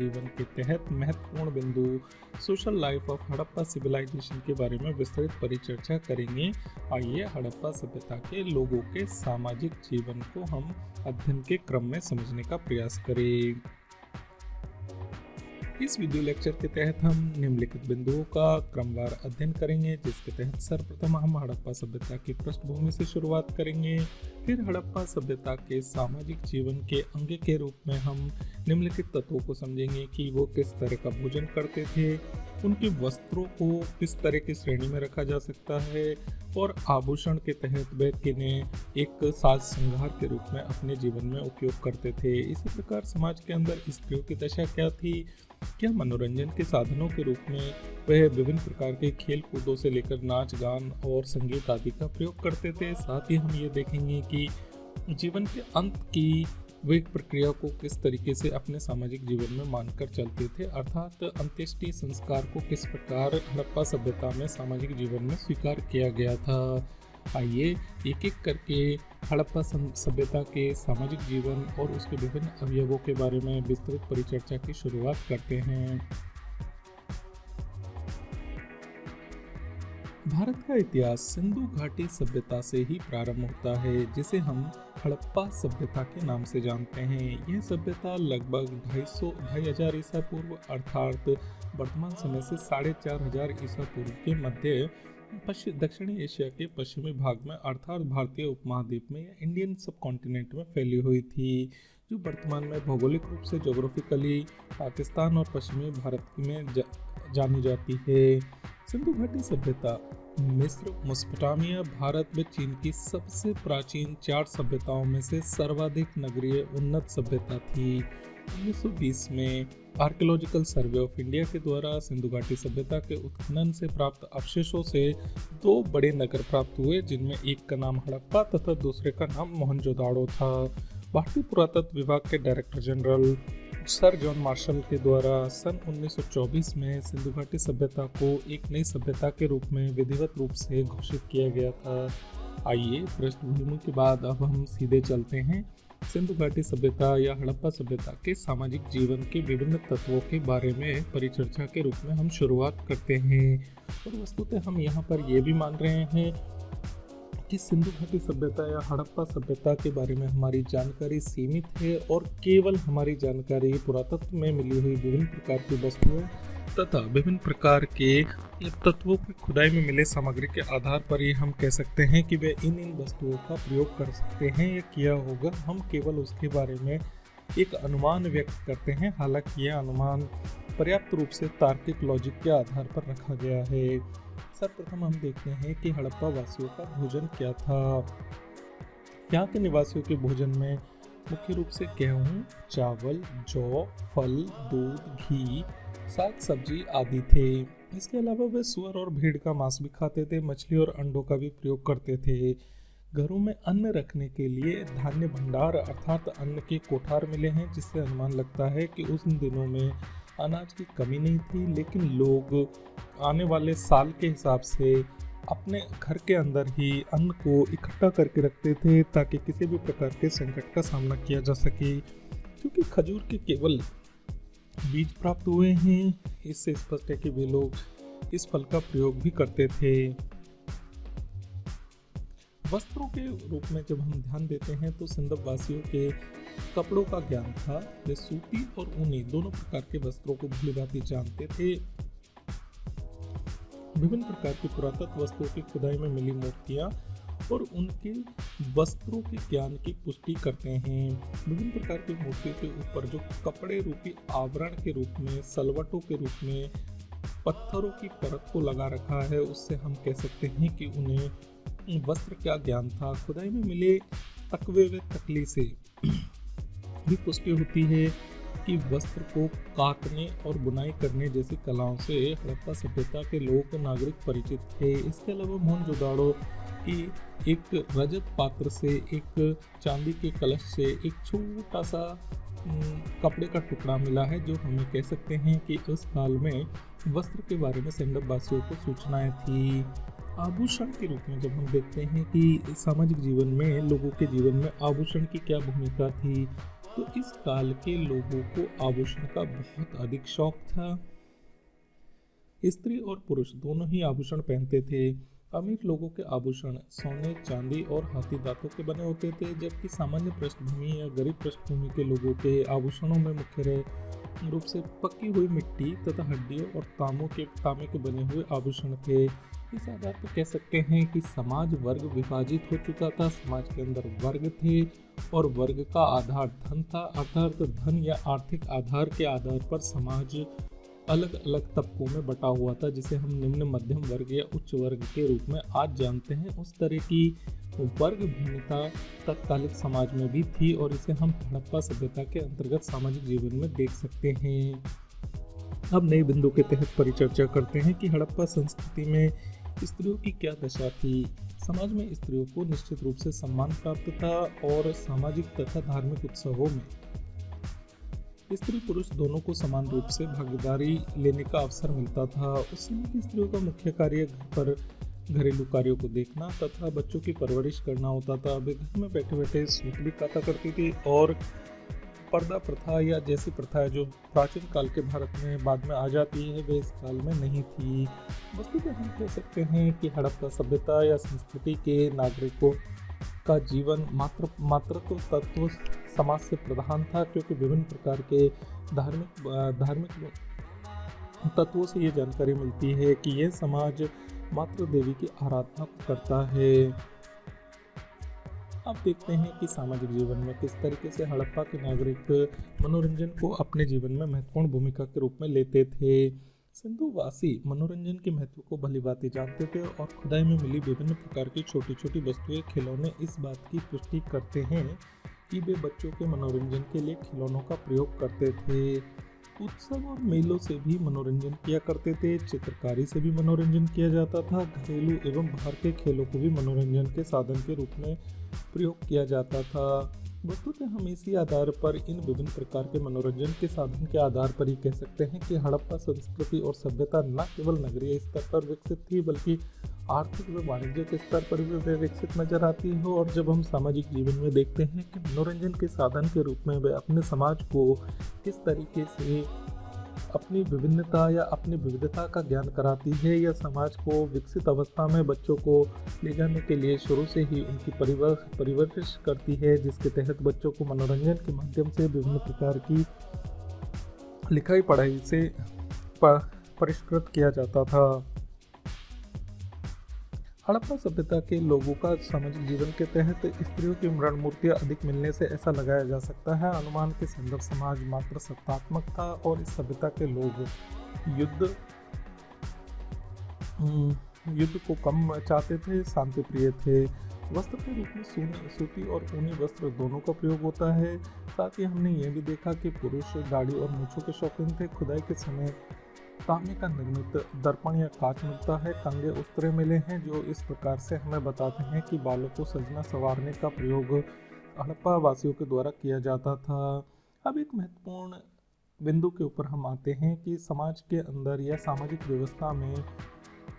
जीवन के तहत महत्वपूर्ण बिंदु social life of Harappa civilisation के बारे में विस्तृत परिचर्चा करेंगे। आइए हड़प्पा सभ्यता के लोगों के सामाजिक जीवन को हम अध्ययन के क्रम में समझने का प्रयास करें। इस वीडियो लेक्चर के तहत हम निम्नलिखित बिंदुओं का क्रमवार अध्ययन करेंगे, जिसके तहत सर्वप्रथम हम हड़प्पा सभ्यता की पृष्ठभूमि से शुरुआत करेंगे। फिर हड़प्पा सभ्यता के सामाजिक जीवन के अंग के रूप में हम निम्नलिखित तत्वों को समझेंगे कि वो किस तरह का भोजन करते थे, उनके वस्त्रों को किस तरह की श्रेणी में रखा जा सकता है और आभूषण के तहत वे किन्हें एक साज श्रृंगार के रूप में अपने जीवन में उपयोग करते थे। इसी प्रकार समाज के अंदर स्त्रियों की दशा क्या थी, क्या मनोरंजन के साधनों के रूप में वह विभिन्न प्रकार के खेल कूदों से लेकर नाच गान और संगीत आदि का प्रयोग करते थे। साथ ही हम ये देखेंगे कि जीवन के अंत की वे प्रक्रिया को किस तरीके से अपने सामाजिक जीवन में मानकर चलते थे, अर्थात अंत्येष्टि संस्कार को किस प्रकार हड़प्पा सभ्यता में सामाजिक जीवन में स्वीकार किया गया था। आइए एक एक करके हड़प्पा सभ्यता के सामाजिक जीवन और उसके विभिन्न अवयवों के बारे में विस्तृत परिचर्चा की शुरुआत करते हैं। भारत का इतिहास सिंधु घाटी सभ्यता से ही प्रारंभ होता है, जिसे हम हड़प्पा सभ्यता के नाम से जानते हैं। यह सभ्यता लगभग 2,500 ईसा पूर्व अर्थात वर्तमान समय से 4,500 ईसा पूर्व के मध्य दक्षिणी एशिया के पश्चिमी भाग में अर्थात भारतीय उपमहाद्वीप में या इंडियन सब कॉन्टिनेंट में फैली हुई थी, जो वर्तमान में भौगोलिक रूप से जोग्राफिकली पाकिस्तान और पश्चिमी भारत में जानी जाती है। सिंधु घाटी सभ्यता मिस्र, मेसोपोटामिया, भारत व चीन की सबसे प्राचीन 4 सभ्यताओं में से सर्वाधिक नगरीय उन्नत सभ्यता थी। 1920 में आर्कियोलॉजिकल सर्वे ऑफ इंडिया के द्वारा सिंधु घाटी सभ्यता के उत्खनन से प्राप्त अवशेषों से 2 बड़े नगर प्राप्त हुए, जिनमें एक का नाम हड़प्पा तथा दूसरे का नाम मोहनजोदाड़ो था। भारतीय पुरातत्व विभाग के director general sir John Marshall के द्वारा सन 1924 में सिंधु घाटी सभ्यता को एक नई सभ्यता के रूप में विधिवत रूप से घोषित किया गया था। आइए पृष्ठभूमि के बाद अब हम सीधे चलते हैं सिंधु घाटी सभ्यता या हड़प्पा सभ्यता के सामाजिक जीवन के विभिन्न तत्वों के बारे में परिचर्चा के रूप में हम शुरुआत करते हैं। और वस्तुतः हम यहाँ पर यह भी मान रहे हैं कि सिंधु घाटी सभ्यता या हड़प्पा सभ्यता के बारे में हमारी जानकारी सीमित है और केवल हमारी जानकारी पुरातत्व में मिली हुई विभिन्न प्रकार की वस्तुओं तथा विभिन्न प्रकार के तत्वों की खुदाई में मिले सामग्री के आधार पर ही हम कह सकते हैं कि वे इन वस्तुओं का प्रयोग कर सकते हैं या किया होगा। हम केवल उसके बारे में एक अनुमान व्यक्त करते हैं, हालांकि यह अनुमान पर्याप्त रूप से तार्किक लॉजिक के आधार पर रखा गया है। सर्वप्रथम हम देखते हैं कि हड़प्पा वासियों का भोजन क्या था। यहाँ के निवासियों के भोजन में मुख्य रूप से गेहूँ, चावल, जौ, फल, दूध, घी, साग सब्जी आदि थे। इसके अलावा वे सुअर और भेड़ का मांस भी खाते थे, मछली और अंडों का भी प्रयोग करते थे। घरों में अन्न रखने के लिए धान्य भंडार अर्थात अन्न के कोठार मिले हैं, जिससे अनुमान लगता है कि उस दिनों में अनाज की कमी नहीं थी, लेकिन लोग आने वाले साल के हिसाब से अपने घर के अंदर ही अन्न को इकट्ठा करके रखते थे ताकि किसी भी प्रकार के संकट का सामना किया जा सके। क्योंकि खजूर के केवल बीज प्राप्त हुए हैं, इससे स्पष्ट है कि वे लोग इस फल का प्रयोग भी करते थे। वस्त्रों के रूप में जब हम ध्यान देते हैं तो सिंधु वासियों के कपड़ों का ज्ञान था। वे सूती और ऊनी दोनों प्रकार के वस्त्रों को भलीभांति जानते थे। विभिन्न प्रकार की पुरातत्व वस्तुओं की खुदाई में मिली मूर्तियां और उनके वस्त्रों के ज्ञान की पुष्टि करते हैं। विभिन्न प्रकार की मूर्तियों के ऊपर जो कपड़े रूपी आवरण के रूप में, सलवटों के रूप में पत्थरों की परत को लगा रखा है, उससे हम कह सकते हैं कि उन्हें वस्त्र क्या ज्ञान था। खुदाई में मिले तकवे व तकली से भी पुष्टि होती है कि वस्त्र को काटने और बुनाई करने जैसी कलाओं से हड़प्पा सभ्यता के लोग नागरिक परिचित थे। इसके अलावा मोहनजोदाड़ो की एक रजत पात्र से, एक चांदी के कलश से एक छोटा सा कपड़े का टुकड़ा मिला है, जो हमें कह सकते हैं कि उस काल में वस्त्र के बारे में सिंधु वासियों को सूचनाएं थी। आभूषण के रूप में जब हम देखते हैं कि सामाजिक जीवन में लोगों के जीवन में आभूषण की क्या भूमिका थी, तो इस काल के लोगों को आभूषण का बहुत अधिक शौक था। स्त्री और पुरुष दोनों ही आभूषण पहनते थे। अमीर लोगों के आभूषण सोने, चांदी और हाथी दांतों के बने होते थे, जबकि सामान्य पृष्ठभूमि या गरीब पृष्ठभूमि के लोगों के आभूषणों में मुख्य रूप से पकी हुई मिट्टी तथा हड्डियों और तांबे के बने हुए आभूषण थे। इस आधार पर कह सकते हैं कि समाज वर्ग विभाजित हो चुका था। समाज के अंदर वर्ग थे और वर्ग का आधार धन था, अर्थात धन या आर्थिक आधार के आधार पर समाज अलग अलग तबकों में बटा हुआ था, जिसे हम निम्न मध्यम वर्ग या उच्च वर्ग के रूप में आज जानते हैं। उस तरह की वर्ग भिन्नता तत्कालिक समाज में भी थी और इसे हम हड़प्पा सभ्यता के अंतर्गत सामाजिक जीवन में देख सकते हैं। अब नए बिंदु के तहत परिचर्चा करते हैं कि हड़प्पा संस्कृति में स्त्रियों की क्या दशा थी। समाज में स्त्रियों को निश्चित रूप से सम्मान प्राप्त था और सामाजिक तथा धार्मिक उत्सवों में स्त्री पुरुष दोनों को समान रूप से भागीदारी लेने का अवसर मिलता था। उस समय की स्त्रियों का मुख्य कार्य घर पर घरेलू कार्यों को देखना तथा बच्चों की परवरिश करना होता था। वे घर में बैठे बैठे सूत भी काता करती थी और पर्दा प्रथा या जैसी प्रथा जो प्राचीन काल के भारत में बाद में आ जाती है, वे इस काल में नहीं थी। वस्तुतः हम कह सकते हैं कि हड़प्पा सभ्यता या संस्कृति के नागरिकों का जीवन मातृत्व तत्व समाज से प्रधान था, क्योंकि विभिन्न प्रकार के धार्मिक तत्वों से ये जानकारी मिलती है कि यह समाज मातृ देवी की आराधना करता है। अब देखते हैं कि सामाजिक जीवन में किस तरीके से हड़प्पा के नागरिक मनोरंजन को अपने जीवन में महत्वपूर्ण भूमिका के रूप में लेते थे। सिंधुवासी मनोरंजन के महत्व को भलीभांति जानते थे और खुदाई में मिली विभिन्न प्रकार की छोटी छोटी वस्तुएं खिलौने इस बात की पुष्टि करते हैं कि वे बच्चों के मनोरंजन के लिए खिलौनों का प्रयोग करते थे। उत्सव और मेलों से भी मनोरंजन किया करते थे। चित्रकारी से भी मनोरंजन किया जाता था। घरेलू एवं बाहर के खेलों को भी मनोरंजन के साधन के रूप में प्रयोग किया जाता था। वस्तुतः हम इसी आधार पर इन विभिन्न प्रकार के मनोरंजन के साधन के आधार पर ही कह सकते हैं कि हड़प्पा संस्कृति और सभ्यता न केवल नगरीय स्तर पर विकसित थी, बल्कि आर्थिक व वाणिज्यिक स्तर पर भी वे विकसित नजर आती है। और जब हम सामाजिक जीवन में देखते हैं कि मनोरंजन के साधन के रूप में वे अपने समाज को किस तरीके से अपनी विभिन्नता या अपनी विविधता का ज्ञान कराती है, या समाज को विकसित अवस्था में बच्चों को ले जाने के लिए शुरू से ही उनकी परिवरिश करती है, जिसके तहत बच्चों को मनोरंजन के माध्यम से विभिन्न प्रकार की लिखाई पढ़ाई से परिष्कृत किया जाता था। हड़प्पा सभ्यता के लोगों का सामाजिक जीवन के तहत स्त्रियों की मरण मूर्तियां अधिक मिलने से ऐसा लगाया जा सकता है। अनुमान के संदर्भ समाज मात्र सत्तात्मक था और इस सभ्यता के लोग युद्ध को कम चाहते थे, शांति प्रिय थे। वस्त्र के रूप में सूती और ऊनी वस्त्र दोनों का प्रयोग होता है। साथ ही हमने ये भी देखा कि पुरुष दाढ़ी और मूंछों के शौकीन थे। खुदाई के समय तांबे का निर्मित दर्पण या कांच मिलता है। कंगे उस्तरे मिले हैं जो इस प्रकार से हमें बताते हैं कि बालों को सजना संवारने का प्रयोग हड़प्पा वासियों के द्वारा किया जाता था। अब एक महत्वपूर्ण बिंदु के ऊपर हम आते हैं कि समाज के अंदर या सामाजिक व्यवस्था में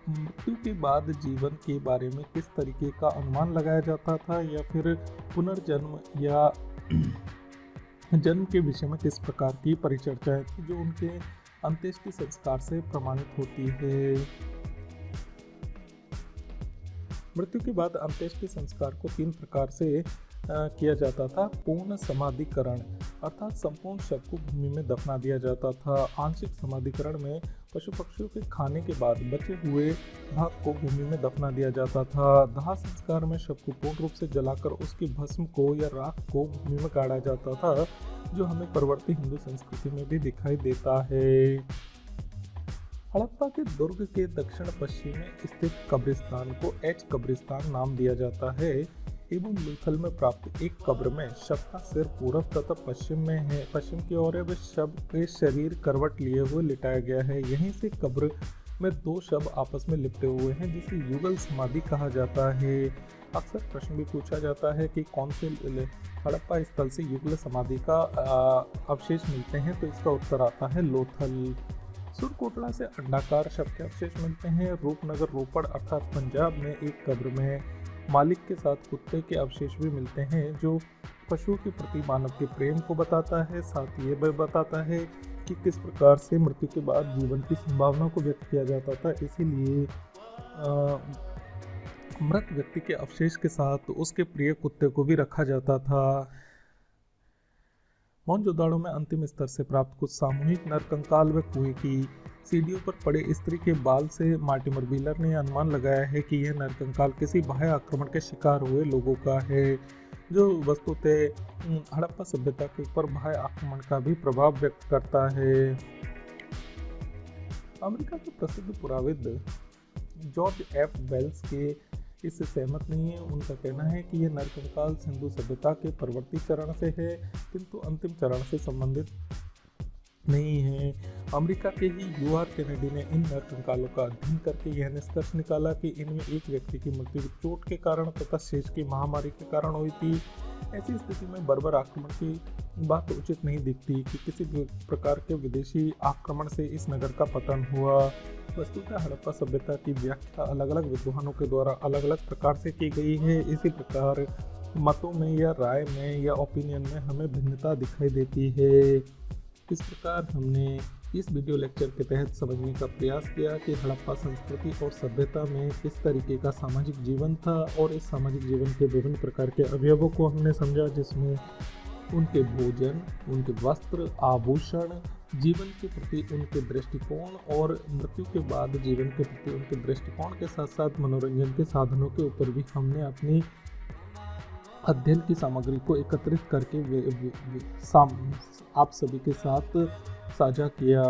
मृत्यु के बाद जीवन के बारे में किस तरीके का अनुमान लगाया जाता था, या फिर पुनर्जन्म या जन्म के विषय में किस प्रकार की परिचर्चाएं थी जो उनके अंत्येष्टि संस्कार से प्रमाणित होती है। मृत्यु के बाद अंत्येष्टि संस्कार को 3 प्रकार से किया जाता था। पूर्ण समाधिकरण अर्थात संपूर्ण शव को भूमि में दफना दिया जाता था। आंशिक समाधिकरण में पशु पक्षियों के खाने के बाद बचे हुए भाग को भूमि में दफना दिया जाता था। दाह संस्कार में शव को पूर्ण रूप से जलाकर उसकी भस्म को या राख को भूमि में गाड़ा जाता था, जो हमें परवर्ती हिंदू संस्कृति में भी दिखाई देता है। हड़प्पा के दुर्ग के दक्षिण पश्चिम में स्थित कब्रिस्तान को एच कब्रिस्तान नाम दिया जाता है एवं लूथल में प्राप्त एक कब्र में शव का सिर पूर्व तथा पश्चिम की ओर है। वह शव के शरीर करवट लिए हुए लिटाया गया है। यहीं से कब्र में 2 शव आपस में लिपटे हुए हैं, जिसे युगल समाधि कहा जाता है। अक्सर प्रश्न भी पूछा जाता है कि कौन से हड़प्पा स्थल से युगल समाधि का अवशेष मिलते हैं, तो इसका उत्तर आता है लोथल। सुरकोटला से अंडाकार शव के अवशेष मिलते हैं। रूपनगर रोपड़ अर्थात पंजाब में एक कब्र में मालिक के साथ कुत्ते के अवशेष भी मिलते हैं, जो पशु के प्रति मानव के प्रेम को बताता है। साथ ही ये भी बताता है कि किस प्रकार से मृत्यु के बाद जीवन की संभावना को व्यक्त किया जाता था। इसीलिए मृत व्यक्ति के अवशेष के साथ उसके प्रिय कुत्ते को भी रखा जाता था। मोहनजोदाड़ो में अंतिम स्तर से प्राप्त कुछ सामूहिक नरकंकाल व कुएं की सीढ़ियों पर पड़े स्त्री के बाल से मार्टिमर व्हीलर ने अनुमान लगाया है कि यह नरकंकाल किसी बाह्य आक्रमण के शिकार हुए लोगों का है, जो वस्तुतः हड़प्पा सभ्यता के ऊपर बाह्य आक्रमण का भी प्रभाव व्यक्त करता है। अमेरिका के प्रसिद्ध पुराविद जॉर्ज एफ वेल्स के इससे सहमत नहीं है। उनका कहना है कि यह नरकंकाल सिंधु सभ्यता के परवर्ती चरण से है, किंतु अंतिम चरण से संबंधित नहीं है। अमेरिका के ही यूआर कैनेडी ने इन नरकंकालों का अध्ययन करके यह निष्कर्ष निकाला कि इनमें एक व्यक्ति की मृत्यु चोट के कारण तथा शेष की महामारी के कारण हुई थी। ऐसी स्थिति में बर्बर आक्रमण की बात तो उचित नहीं दिखती कि किसी भी प्रकार के विदेशी आक्रमण से इस नगर का पतन हुआ। वस्तुतः हड़प्पा सभ्यता की व्याख्या अलग अलग विद्वानों के द्वारा अलग अलग प्रकार से की गई है। इसी प्रकार मतों में या राय में या ओपिनियन में हमें भिन्नता दिखाई देती है। इस प्रकार हमने इस वीडियो लेक्चर के तहत समझने का प्रयास किया कि हड़प्पा संस्कृति और सभ्यता में किस तरीके का सामाजिक जीवन था, और इस सामाजिक जीवन के विभिन्न प्रकार के अवयवों को हमने समझा, जिसमें उनके भोजन, उनके वस्त्र, आभूषण, जीवन के प्रति उनके दृष्टिकोण और मृत्यु के बाद जीवन के प्रति उनके दृष्टिकोण के साथ साथ मनोरंजन के साधनों के ऊपर भी हमने अपनी अध्ययन की सामग्री को एकत्रित करके आप सभी के साथ साझा किया।